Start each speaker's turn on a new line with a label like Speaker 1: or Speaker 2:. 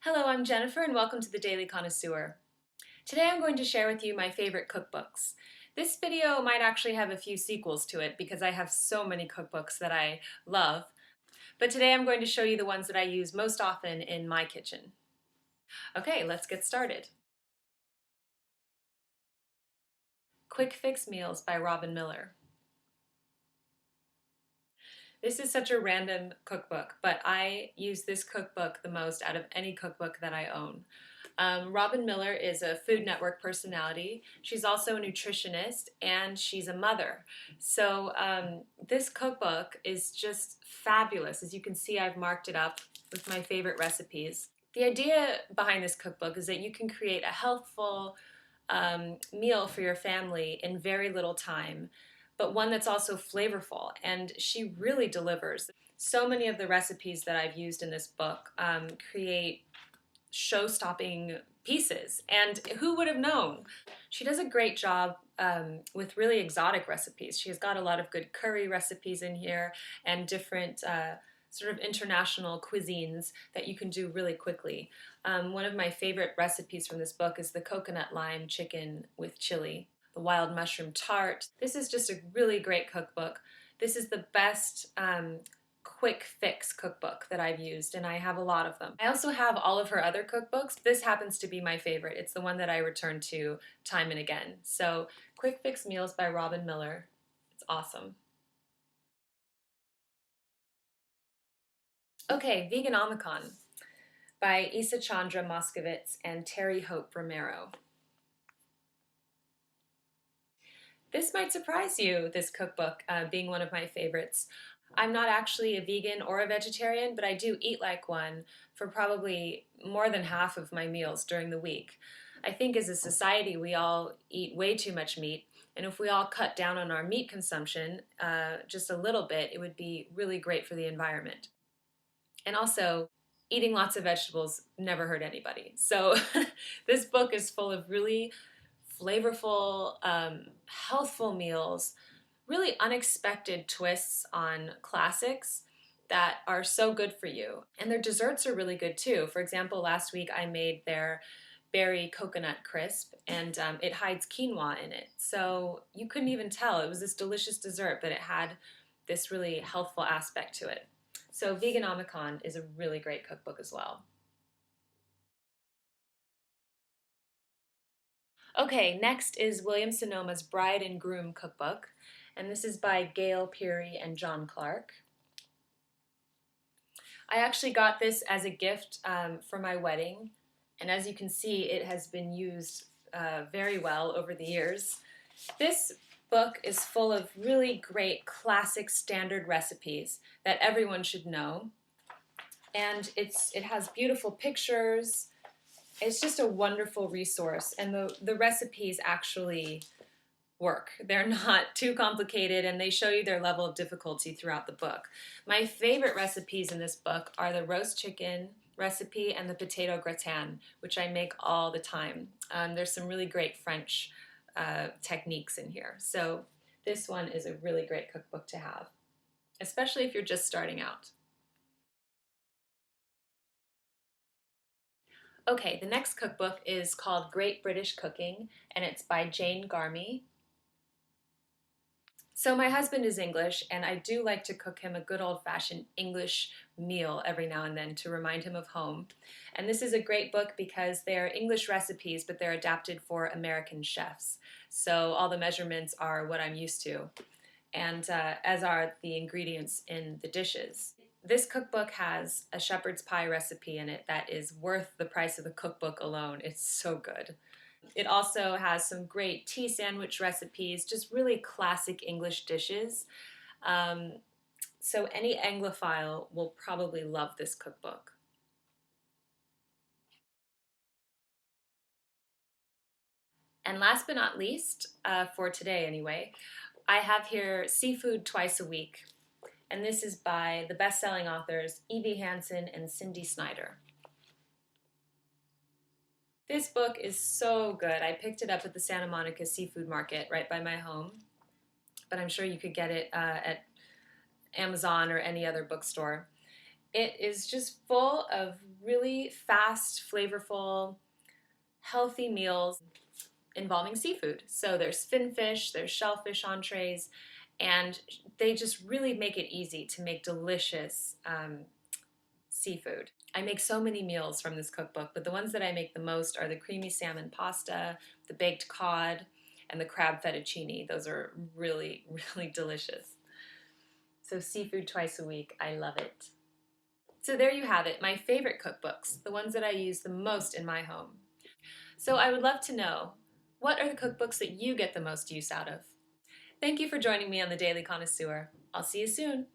Speaker 1: Hello, I'm Jennifer and welcome to the Daily Connoisseur. Today I'm going to share with you my favorite cookbooks. This video might actually have a few sequels to it because I have so many cookbooks that I love, but today I'm going to show you the ones that I use most often in my kitchen. Okay, let's get started. Quick Fix Meals by Robin Miller. This is such a random cookbook, but I use this cookbook the most out of any cookbook that I own. Robin Miller is a Food Network personality. She's also a nutritionist and she's a mother. So this cookbook is just fabulous. As you can see, I've marked it up with my favorite recipes. The idea behind this cookbook is that you can create a healthful meal for your family in very little time, but one that's also flavorful, and she really delivers. So many of the recipes that I've used in this book create show-stopping pieces, and who would have known? She does a great job with really exotic recipes. She has got a lot of good curry recipes in here and different sort of international cuisines that you can do really quickly. One of my favorite recipes from this book is the coconut lime chicken with chili, the wild mushroom tart. This is just a really great cookbook. This is the best quick fix cookbook that I've used, and I have a lot of them. I also have all of her other cookbooks. This happens to be my favorite. It's the one that I return to time and again. So Quick Fix Meals by Robin Miller. It's awesome. Okay, Veganomicon by Chandra, Moskowitz and Terry Hope Romero. This might surprise you, this cookbook being one of my favorites. I'm not actually a vegan or a vegetarian, but I do eat like one for probably more than half of my meals during the week. I think as a society we all eat way too much meat, and if we all cut down on our meat consumption just a little bit, it would be really great for the environment. And also, eating lots of vegetables never hurt anybody. So this book is full of really flavorful, healthful meals, really unexpected twists on classics that are so good for you. And their desserts are really good too. For example, last week I made their berry coconut crisp, and it hides quinoa in it. So you couldn't even tell. It was this delicious dessert, but it had this really healthful aspect to it. So Veganomicon is a really great cookbook as well. Okay, next is William Sonoma's Bride and Groom cookbook, and this is by Gayle, Pirie, and John Clark. I actually got this as a gift for my wedding, and as you can see, it has been used very well over the years. This book is full of really great classic standard recipes that everyone should know, and it has beautiful pictures. It's just a wonderful resource, and the recipes actually work. They're not too complicated, and they show you their level of difficulty throughout the book. My favorite recipes in this book are the roast chicken recipe and the potato gratin, which I make all the time. There's some really great French techniques in here. So this one is a really great cookbook to have, especially if you're just starting out. Okay, the next cookbook is called Great British Cooking, and it's by Jane Garmey. So my husband is English, and I do like to cook him a good old-fashioned English meal every now and then to remind him of home. And this is a great book because they're English recipes, but they're adapted for American chefs. So all the measurements are what I'm used to, and as are the ingredients in the dishes. This cookbook has a shepherd's pie recipe in it that is worth the price of the cookbook alone. It's so good. It also has some great tea sandwich recipes, just really classic English dishes. So any Anglophile will probably love this cookbook. And last but not least, for today anyway, I have here Seafood Twice a Week. And this is by the best-selling authors Evie, Hansen, and Snyder. This book is so good. I picked it up at the Santa Monica Seafood Market right by my home, but I'm sure you could get it at Amazon or any other bookstore. It is just full of really fast, flavorful, healthy meals involving seafood. So there's finfish, there's shellfish entrees, and they just really make it easy to make delicious seafood. I make so many meals from this cookbook, but the ones that I make the most are the creamy salmon pasta, the baked cod, and the crab fettuccine. Those are really, really delicious. So seafood twice a week, I love it. So there you have it, my favorite cookbooks, the ones that I use the most in my home. So I would love to know, what are the cookbooks that you get the most use out of? Thank you for joining me on the Daily Connoisseur. I'll see you soon.